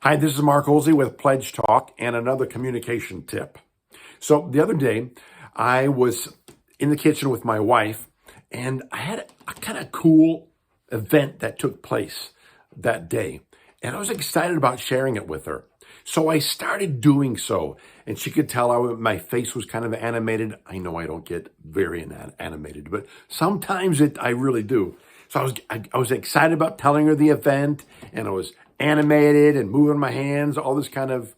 Hi, this is Mark Oelze with Pledge Talk and another communication tip. So the other day, I was in the kitchen with my wife, and I had a kind of cool event that took place that day. And I was excited about sharing it with her. So I started doing so, and she could tell my face was kind of animated. I know I don't get very animated, but sometimes I really do. So I was excited about telling her the event, and I was animated and moving my hands, all this kind of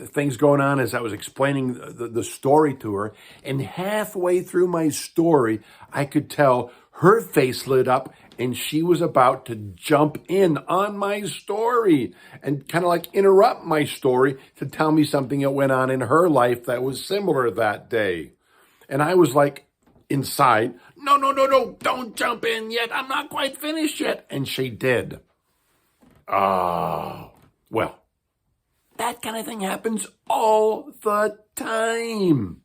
things going on as I was explaining the story to her. And halfway through my story, I could tell her face lit up and she was about to jump in on my story and kind of like interrupt my story to tell me something that went on in her life that was similar that day. And I was like inside, no, don't jump in yet. I'm not quite finished yet. And she did. Oh, well, that kind of thing happens all the time.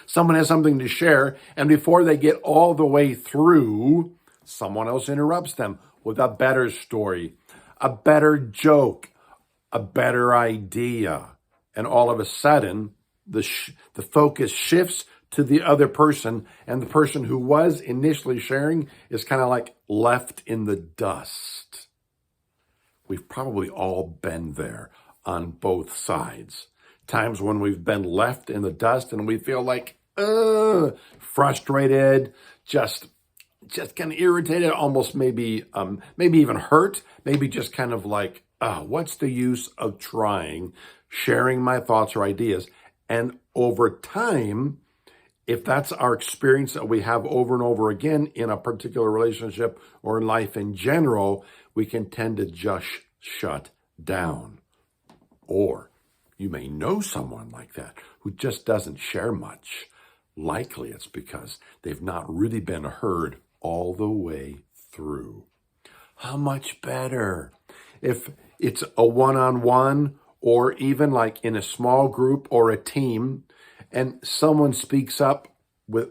Someone has something to share, and before they get all the way through, someone else interrupts them with a better story, a better joke, a better idea. And all of a sudden, the focus shifts to the other person, and the person who was initially sharing is kind of like left in the dust. We've probably all been there on both sides. Times when we've been left in the dust and we feel like, frustrated, just kind of irritated, almost maybe even hurt, maybe just kind of like, what's the use of trying, sharing my thoughts or ideas? And over time, if that's our experience that we have over and over again in a particular relationship or in life in general, we can tend to just shut down. Or you may know someone like that who just doesn't share much. Likely it's because they've not really been heard all the way through. How much better if it's a one-on-one or even like in a small group or a team and someone speaks up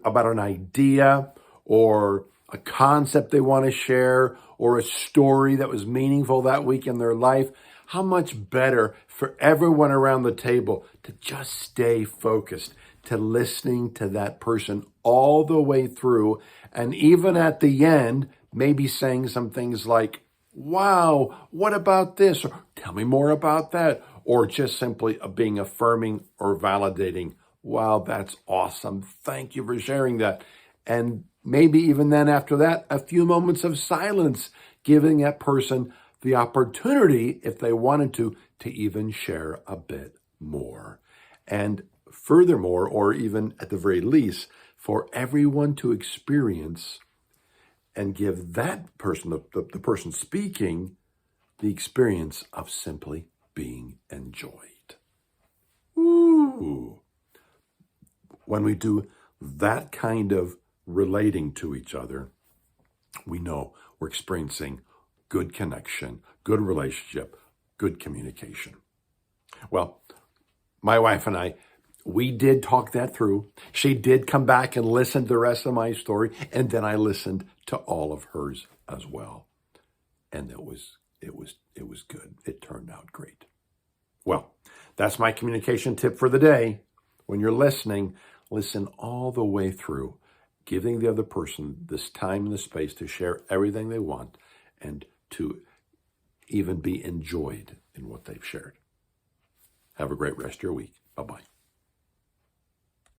about an idea or a concept they want to share or a story that was meaningful that week in their life. How much better for everyone around the table to just stay focused, to listening to that person all the way through. And even at the end, maybe saying some things like, wow, what about this? Or tell me more about that. Or just simply being affirming or validating. Wow, that's awesome. Thank you for sharing that. And maybe even then after that, a few moments of silence, giving that person the opportunity, if they wanted to even share a bit more. And furthermore, or even at the very least, for everyone to experience and give that person, the person speaking, the experience of simply being enjoyed. Ooh. When we do that kind of relating to each other, we know we're experiencing good connection, good relationship, good communication. Well, my wife and I, we did talk that through. She did come back and listen to the rest of my story, and then I listened to all of hers as well. And it was good. It turned out great. Well, that's my communication tip for the day. When you're listening, listen all the way through, giving the other person this time and the space to share everything they want and to even be enjoyed in what they've shared. Have a great rest of your week. Bye-bye.